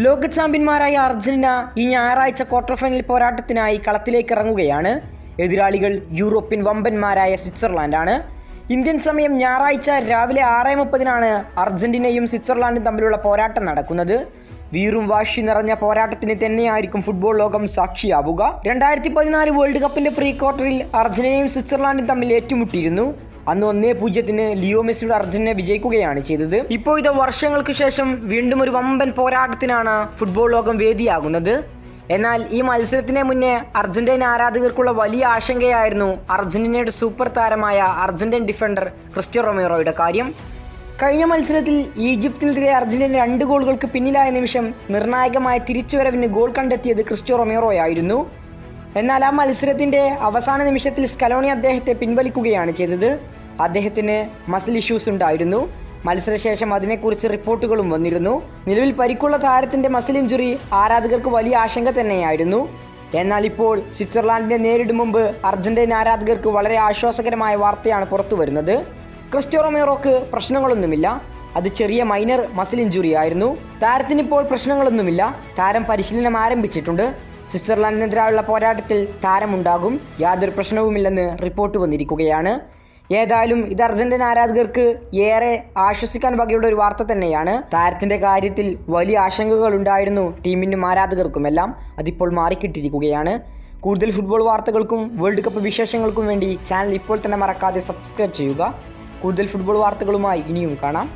ലോക ചാമ്പ്യന്മാരായ അർജന്റീന ഈ ഞായറാഴ്ച ക്വാർട്ടർ ഫൈനൽ പോരാട്ടത്തിനായി കളത്തിലേക്ക് ഇറങ്ങുകയാണ്. എതിരാളികൾ യൂറോപ്യൻ വമ്പന്മാരായ സ്വിറ്റ്സർലാൻഡാണ്. ഇന്ത്യൻ സമയം ഞായറാഴ്ച രാവിലെ 6:30 അർജന്റീനയും സ്വിറ്റ്സർലാൻഡും തമ്മിലുള്ള പോരാട്ടം നടക്കുന്നത്. വീറും വാശി നിറഞ്ഞ പോരാട്ടത്തിന് തന്നെയായിരിക്കും ഫുട്ബോൾ ലോകം സാക്ഷിയാവുക. 2014 വേൾഡ് കപ്പിന്റെ പ്രീ ക്വാർട്ടറിൽ അർജന്റീനയും സ്വിറ്റ്സർലാൻഡും തമ്മിൽ ഏറ്റുമുട്ടിയിരുന്നു. അന്ന് 1-0 ലിയോ മെസ്സിയുടെ അർജന്റീന വിജയിക്കുകയാണ് ചെയ്തത്. ഇപ്പോൾ ഇത് വർഷങ്ങൾക്ക് ശേഷം വീണ്ടും ഒരു വമ്പൻ പോരാട്ടത്തിനാണ് ഫുട്ബോൾ ലോകം വേദിയാകുന്നത്. എന്നാൽ ഈ മത്സരത്തിന് മുന്നേ അർജന്റീന ആരാധകർക്കുള്ള വലിയ ആശങ്കയായിരുന്നു അർജന്റീനയുടെ സൂപ്പർ താരമായ അർജന്റീൻ ഡിഫൻഡർ ക്രിസ്റ്റ്യാനോ റൊമേറോയുടെ കാര്യം. കഴിഞ്ഞ മത്സരത്തിൽ ഈജിപ്തിനെതിരെ അർജന്റീന 2 ഗോളുകൾക്ക് പിന്നിലായ നിമിഷം നിർണായകമായ തിരിച്ചുവരവിന് ഗോൾ കണ്ടെത്തിയത് ക്രിസ്റ്റ്യാനോ റൊമേറോയായിരുന്നു. എന്നാൽ ആ മത്സരത്തിൻ്റെ അവസാന നിമിഷത്തിൽ സ്കലോണി അദ്ദേഹത്തെ പിൻവലിക്കുകയാണ് ചെയ്തത്. അദ്ദേഹത്തിന് മസിൽ ഇഷ്യൂസ് ഉണ്ടായിരുന്നു. മത്സരശേഷം അതിനെക്കുറിച്ച് റിപ്പോർട്ടുകളും വന്നിരുന്നു. നിലവിൽ പരിക്കുള്ള താരത്തിൻ്റെ മസിൽ ഇഞ്ചുറി ആരാധകർക്ക് വലിയ ആശങ്ക തന്നെയായിരുന്നു. എന്നാൽ ഇപ്പോൾ സ്വിറ്റ്സർലാൻഡിനെ നേരിടും മുമ്പ് അർജന്റീന ആരാധകർക്ക് വളരെ ആശ്വാസകരമായ വാർത്തയാണ് പുറത്തു വരുന്നത്. ക്രിസ്റ്റ്യാനോ റൊമേറോക്ക് പ്രശ്നങ്ങളൊന്നുമില്ല. അത് ചെറിയ മൈനർ മസിൽ ഇഞ്ചുറി ആയിരുന്നു. താരത്തിനിപ്പോൾ പ്രശ്നങ്ങളൊന്നുമില്ല. താരം പരിശീലനം ആരംഭിച്ചിട്ടുണ്ട്. സ്വിറ്റ്സർലാൻഡിനെതിരായുള്ള പോരാട്ടത്തിൽ താരമുണ്ടാകും. യാതൊരു പ്രശ്നവുമില്ലെന്ന് റിപ്പോർട്ട് വന്നിരിക്കുകയാണ്. ഏതായാലും ഇത് അർജന്റീന ആരാധകർക്ക് ഏറെ ആശ്വസിക്കാൻ വകയുള്ള ഒരു വാർത്ത തന്നെയാണ്. താരത്തിൻ്റെ കാര്യത്തിൽ വലിയ ആശങ്കകൾ ഉണ്ടായിരുന്നു ടീമിനും ആരാധകർക്കുമെല്ലാം. അതിപ്പോൾ മാറിക്കിട്ടിരിക്കുകയാണ്. കൂടുതൽ ഫുട്ബോൾ വാർത്തകൾക്കും വേൾഡ് കപ്പ് വിശേഷങ്ങൾക്കും വേണ്ടി ചാനൽ ഇപ്പോൾ തന്നെ മറക്കാതെ സബ്സ്ക്രൈബ് ചെയ്യുക. കൂടുതൽ ഫുട്ബോൾ വാർത്തകളുമായി ഇനിയും കാണാം.